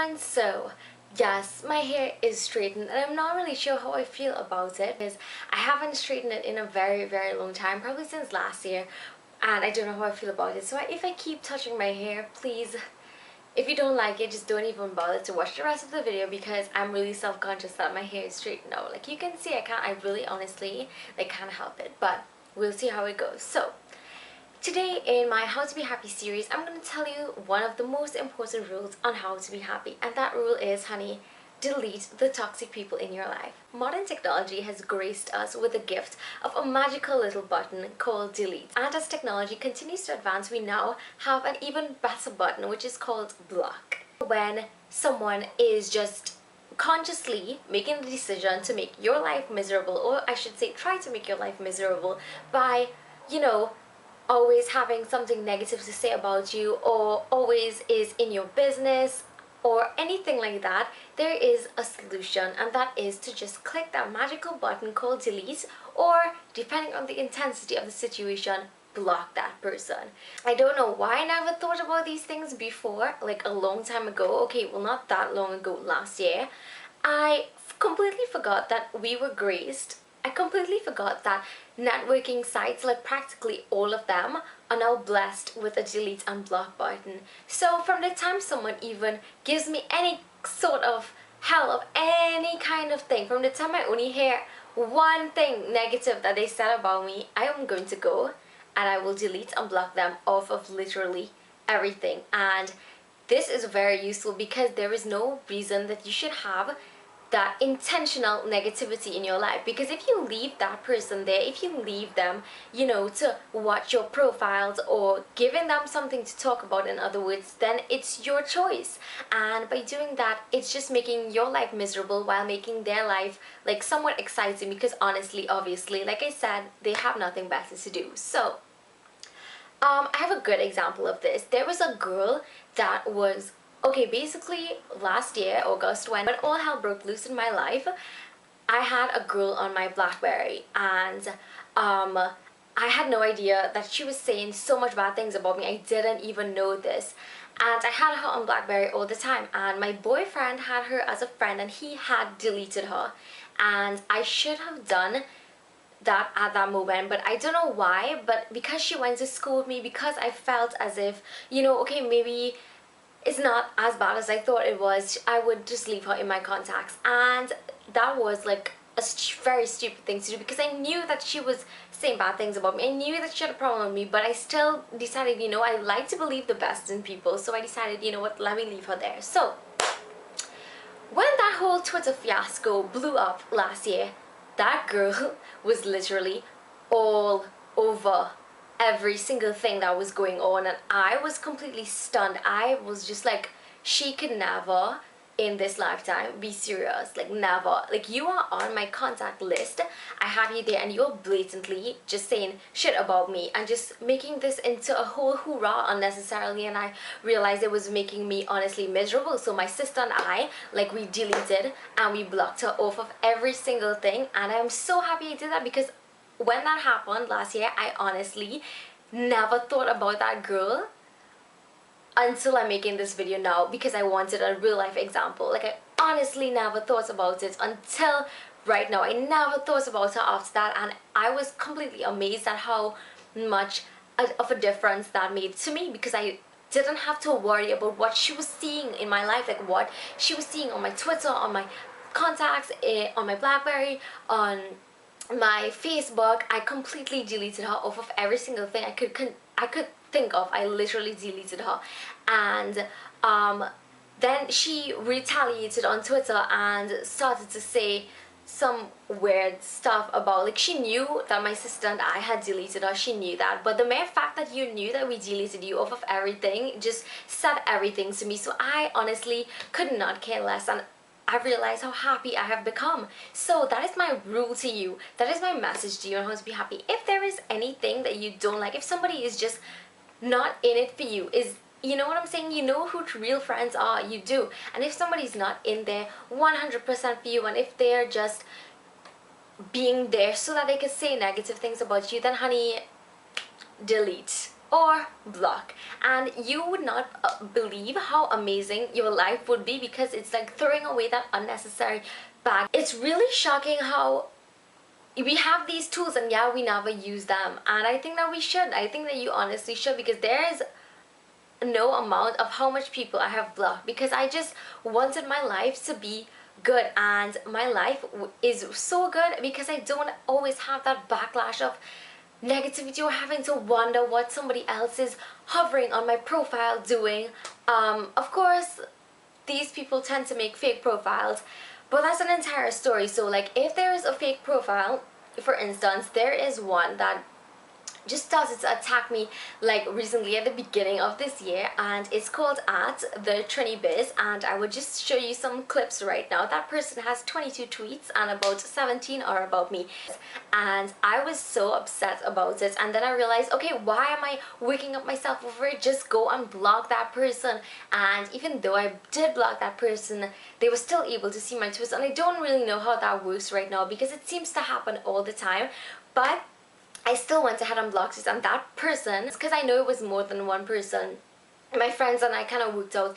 everyone. So yes, my hair is straightened and I'm not really sure how I feel about it because I haven't straightened it in a very long time, probably since last year, and I don't know how I feel about it. So if I keep touching my hair, please, if you don't like it, just don't even bother to watch the rest of the video because I'm really self-conscious that my hair is straightened out. Like you can see, I really honestly can't help it, but we'll see how it goes. So today in my How to Be Happy series, I'm going to tell you one of the most important rules on how to be happy. And that rule is, honey, delete the toxic people in your life. Modern technology has graced us with the gift of a magical little button called delete. And as technology continues to advance, we now have an even better button which is called block. When someone is just consciously making the decision to make your life miserable, or I should say try to make your life miserable by, always having something negative to say about you, or always is in your business or anything like that, there is a solution, and that is to just click that magical button called delete, or depending on the intensity of the situation, block that person. I don't know why I never thought about these things before, like a long time ago. Okay, well, not that long ago, last year. I completely forgot that we were graced. I completely forgot that networking sites, like practically all of them, are now blessed with a delete and block button. So from the time someone even gives me any sort of hell of any kind of thing, from the time I only hear one thing negative that they said about me, I am going to go and I will delete and block them off of literally everything. And this is very useful because there is no reason that you should have that intentional negativity in your life, because if you leave that person there, if you leave them, to watch your profiles or giving them something to talk about, in other words, then it's your choice. And by doing that, it's just making your life miserable while making their life like somewhat exciting, because honestly, obviously, like I said, they have nothing better to do. So I have a good example of this. There was a girl that was, okay, basically last year, August, when all hell broke loose in my life, I had a girl on my BlackBerry, and I had no idea that she was saying so much bad things about me. I didn't even know this. And I had her on BlackBerry all the time, and my boyfriend had her as a friend, and he had deleted her. And I should have done that at that moment, but I don't know why, but because she went to school with me, because I felt as if, okay, maybe it's not as bad as I thought it was, I would just leave her in my contacts. And that was like a very stupid thing to do, because I knew that she was saying bad things about me. I knew that she had a problem with me, but I still decided, I like to believe the best in people, so I decided, you know what, let me leave her there. So when that whole Twitter fiasco blew up last year, that girl was literally all over every single thing that was going on, and I was completely stunned. I was just like, she could never in this lifetime be serious, like never. Like, you are on my contact list, I have you there, and you're blatantly just saying shit about me and just making this into a whole hoorah unnecessarily. And I realized it was making me honestly miserable. So my sister and I, like, we deleted and we blocked her off of every single thing, and I'm so happy I did that, because when that happened last year, I honestly never thought about that girl until I'm making this video now, because I wanted a real life example. Like, I honestly never thought about it until right now. I never thought about her after that, and I was completely amazed at how much of a difference that made to me, because I didn't have to worry about what she was seeing in my life, like what she was seeing on my Twitter, on my contacts, on my BlackBerry, on my Facebook. I completely deleted her off of every single thing I could think of. I literally deleted her. And then she retaliated on Twitter and started to say some weird stuff about, like, she knew that my sister and I had deleted her, she knew that, but the mere fact that you knew that we deleted you off of everything just said everything to me. So I honestly could not care less, and I realized how happy I have become. So that is my rule to you. That is my message to you on how to be happy. If there is anything that you don't like, if somebody is just not in it for you, you know what I'm saying? You know who real friends are, you do. And if somebody's not in there 100% for you, and if they're just being there so that they can say negative things about you, then honey, delete. or block. And you would not believe how amazing your life would be, because it's like throwing away that unnecessary bag. It's really shocking how we have these tools and yeah, we never use them. And I think that we should. I think that you honestly should, because there is no amount of how much people I have blocked, because I just wanted my life to be good, and my life is so good because I don't always have that backlash of negativity or having to wonder what somebody else is hovering on my profile doing. Of course, these people tend to make fake profiles, but that's an entire story. So like, if there is a fake profile, for instance, there is one that just started to attack me like recently at the beginning of this year, and it's called at the Trini Biz, and I would just show you some clips right now. That person has 22 tweets and about 17 are about me, and I was so upset about it. And then I realized, okay, why am I waking up myself over it? Just go and block that person. And even though I did block that person, they were still able to see my tweets, and I don't really know how that works right now because it seems to happen all the time. But I still went ahead and blocked it, and that person, because I know it was more than one person, my friends and I kind of worked out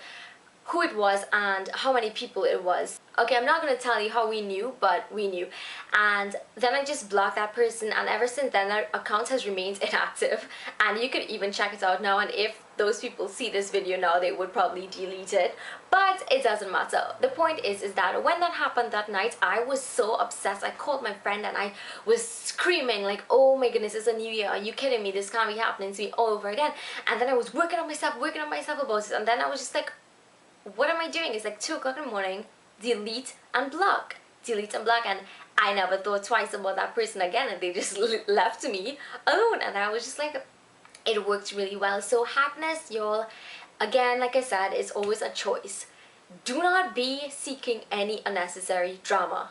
who it was and how many people it was. Okay, I'm not going to tell you how we knew, but we knew. And then I just blocked that person, and ever since then that account has remained inactive, and you could even check it out now, and if those people see this video now, they would probably delete it, but it doesn't matter. The point is that when that happened that night, I was so obsessed. I called my friend and I was screaming like, oh my goodness, it's a new year, are you kidding me, this can't be happening to me all over again. And then I was working on myself about it, and then I was just like, what am I doing? It's like 2 o'clock in the morning. Delete and block, delete and block. And I never thought twice about that person again, and they just left me alone. And I was just like, it worked really well. So happiness, y'all, again, like I said, is always a choice. Do not be seeking any unnecessary drama.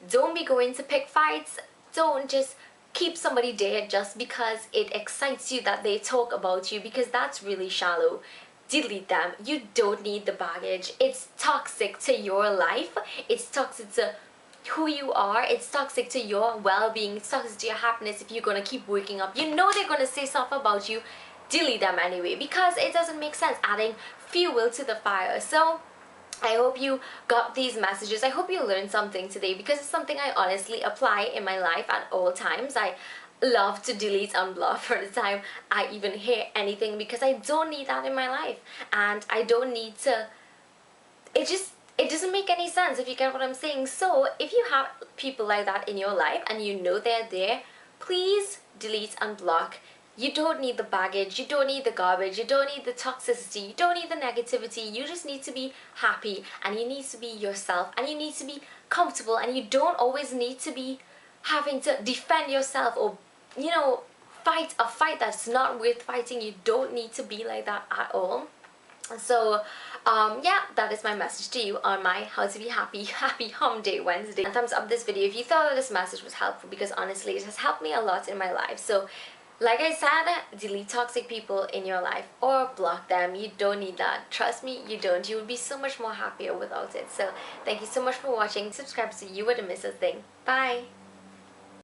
Don't be going to pick fights. Don't just keep somebody dead just because it excites you that they talk about you, because that's really shallow. Delete them. You don't need the baggage. It's toxic to your life. It's toxic to who you are. It's toxic to your well-being. It's toxic to your happiness if you're gonna keep waking up. You know they're gonna say stuff about you. Delete them anyway, because it doesn't make sense adding fuel to the fire. So I hope you got these messages. I hope you learned something today, because it's something I honestly apply in my life at all times. I love to delete and block for the time I even hear anything, because I don't need that in my life, and I don't need to, it doesn't make any sense, if you get what I'm saying. So if you have people like that in your life and you know they're there, please delete and block. You don't need the baggage, you don't need the garbage, you don't need the toxicity, you don't need the negativity. You just need to be happy, and you need to be yourself, and you need to be comfortable, and you don't always need to be having to defend yourself or, you know, fight a fight that's not worth fighting. You don't need to be like that at all. So yeah, that is my message to you on my how to be happy Hump Day Wednesday. And thumbs up this video if you thought that this message was helpful, because honestly it has helped me a lot in my life. So like I said, delete toxic people in your life or block them. You don't need that. Trust me, you don't. You would be so much more happier without it. So thank you so much for watching. Subscribe so you wouldn't miss a thing. Bye.